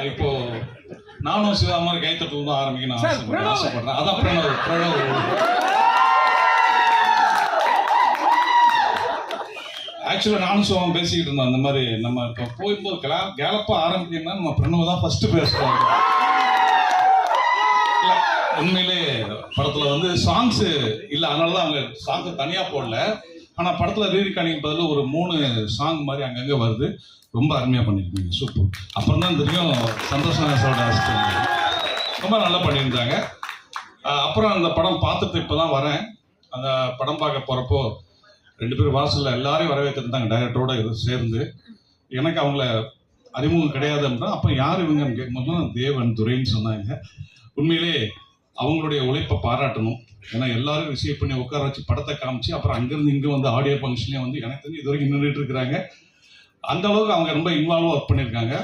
இப்போ நானும் சிவா மாதிரி கைத்தட்டு தான் ஆரம்பிக்கணும் ஆசைப்படுறேன். அதான் பிரணவ். ஆக்சுவலாக நானும் சிவம் பேசிக்கிட்டு இருந்தோம். அந்த மாதிரி நம்ம இப்போ போகும்போது கேலப்பா ஆரம்பிக்கணும்னா நம்ம பிரணவ் தான் ஃபர்ஸ்ட் பேசுவாங்க. உண்மையிலே படத்துல வந்து சாங்ஸ் இல்லை, அதனால தான் அவங்க சாங்ஸ் தனியாக போடல. ஆனால் படத்தில் ரீரிகார்டிங் பதில் ஒரு 3 சாங் மாதிரி அங்கங்கே வருது. ரொம்ப அருமையாக பண்ணியிருக்கீங்க, சூப்பர். அப்புறம் தான் தெரியும் சந்தோஷோட அசிஸ்டன்ட் ரொம்ப நல்லா பண்ணியிருந்தாங்க. அப்புறம் அந்த படம் பார்த்துட்டு இப்போ தான் வரேன். அந்த படம் பார்க்க போகிறப்போ 2 பேரும் வாசலில் எல்லாரையும் வரவேற்றிருந்தாங்க டைரக்டரோட சேர்ந்து. எனக்கு அவங்கள அறிமுகம் கிடையாதுன்றா. அப்போ யார் இவங்கன்னு கேட்கும்போது தேவன் துரைன்னு சொன்னாங்க. உண்மையிலே அவங்களுடைய உழைப்பை பாராட்டணும். ஏன்னா எல்லாரும் ரிசீவ் பண்ணி உட்கார வச்சு படத்தை காமிச்சு அப்புறம் அங்கேருந்து இங்கே வந்து ஆடியோ ஃபங்க்ஷன்லேயே வந்து எனக்கு தெரிஞ்சு இது வரைக்கும் நின்றுட்டு இருக்கிறாங்க. அந்த அளவுக்கு அவங்க ரொம்ப இன்வால்வாக ஒர்க் பண்ணியிருக்காங்க.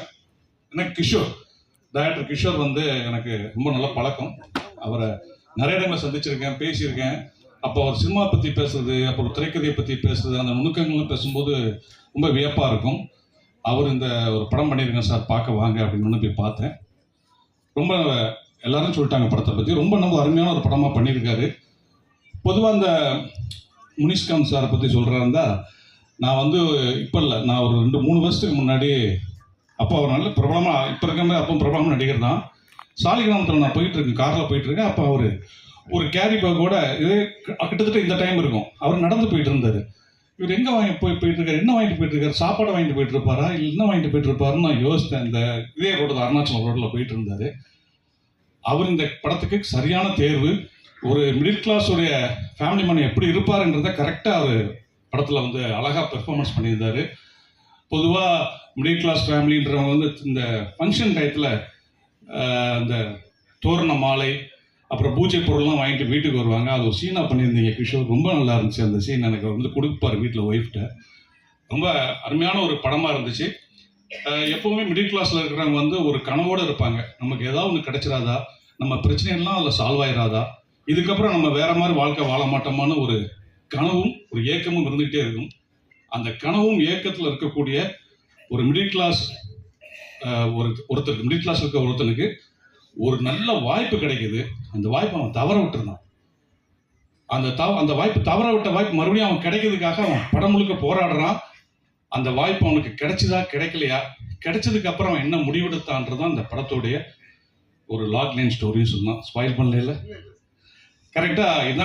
எனக்கு கிஷோர், டைரக்டர் கிஷோர் வந்து எனக்கு ரொம்ப நல்ல பழக்கம். அவரை நிறைய இடங்களை சந்திச்சிருக்கேன், பேசியிருக்கேன். அப்போ அவர் சினிமா பற்றி பேசுறது, அப்புறம் திரைக்கதையை பற்றி பேசுறது, அந்த நுணுக்கங்களும் பேசும்போது ரொம்ப வியப்பாக இருக்கும். அவர் இந்த ஒரு படம் பண்ணியிருக்கேன் சார், பார்க்க வாங்க அப்படின்னு போய் பார்த்தேன். ரொம்ப எல்லாரும் சொல்லிட்டாங்க படத்தை பற்றி. ரொம்ப ரொம்ப அருமையான ஒரு படமாக பண்ணியிருக்காரு. பொதுவாக அந்த முனிஷ்காந்த் சாரை பற்றி சொல்கிறாருந்தா, நான் வந்து இப்போ இல்லை, நான் ஒரு 2-3 வருஷத்துக்கு முன்னாடி, அப்போ அவர் நல்ல பிரபலமாக, இப்போ இருக்கிற அப்போ பிரபலமாக நடிகர் தான். சாலிகிராமத்தில் நான் போயிட்டுருக்கேன், காரில் போயிட்டுருக்கேன். அப்போ அவர் ஒரு கேரி பேக்கோட, இதே கிட்டத்தட்ட இந்த டைம் இருக்கும், அவர் நடந்து போயிட்டு இருந்தார். இவர் எங்கே போயிட்டு இருக்காரு, என்ன வாங்கிட்டு போயிட்டு இருக்காரு, சாப்பாடு வாங்கிட்டு போயிட்டு இருப்பாரா இல்லை என்ன வாங்கிட்டு போயிட்டு இருப்பாருன்னு நான் யோசித்தேன். இந்த இதே ரோடு அருணாச்சலம் ரோட்டில் போயிட்டு இருந்தார். அவர் இந்த படத்துக்கு சரியான தேர்வு. ஒரு மிடில் கிளாஸ் உடைய ஃபேமிலி மேன் எப்படி இருப்பாருன்றதை கரெக்டாக அவர் படத்தில் வந்து அழகாக பெர்ஃபார்மன்ஸ் பண்ணியிருந்தார். பொதுவாக மிடில் கிளாஸ் ஃபேமிலின்றவங்க வந்து இந்த ஃபங்க்ஷன் டயத்தில் இந்த தோரண மாலை அப்புறம் பூஜை பொருள்லாம் வாங்கிட்டு வீட்டுக்கு வருவாங்க. அது ஒரு சீனாக பண்ணியிருந்தீங்க கிஷோர், ரொம்ப நல்லா இருந்துச்சு அந்த சீன். எனக்கு வந்து கொடுப்பார் வீட்டில் ஒய்ஃப்ட்ட. ரொம்ப அருமையான ஒரு படமாக இருந்துச்சு. எப்போவுமே மிடில் கிளாஸில் இருக்கிறவங்க வந்து ஒரு கனவோடு இருப்பாங்க, நமக்கு ஏதாவது ஒன்று கிடைச்சிடாதா, நம்ம பிரச்சனைகள்லாம் அதில் சால்வ் ஆயிடாதா, இதுக்கப்புறம் நம்ம வேற மாதிரி வாழ்க்கை வாழ மாட்டோமான்னு ஒரு கனவும் ஒரு ஏக்கமும் இருந்துகிட்டே இருக்கும். அந்த கனவும் ஏக்கத்தில் இருக்கக்கூடிய ஒரு மிடில் கிளாஸ் ஒருத்தருக்கு, மிடில் கிளாஸ் இருக்க ஒருத்தனுக்கு ஒரு நல்ல வாய்ப்பு கிடைக்குது. அந்த வாய்ப்பை அவன் தவற விட்டுருந்தான். அந்த வாய்ப்பு தவற விட்ட வாய்ப்பு மறுபடியும் அவன் கிடைக்கிறதுக்காக அவன் படம் முழுக்க போராடுறான். அந்த வாய்ப்பு அவனுக்கு கிடைச்சதா கிடைக்கலையா, கிடைச்சதுக்கு அப்புறம் அவன் என்ன முடிவெடுத்தான்றதான் அந்த படத்துடைய ஒரு லாக் லைன் ஸ்டோரின்னு சொன்னான். ஸ்பாயில் பண்ணல, கரெக்டா? இதான்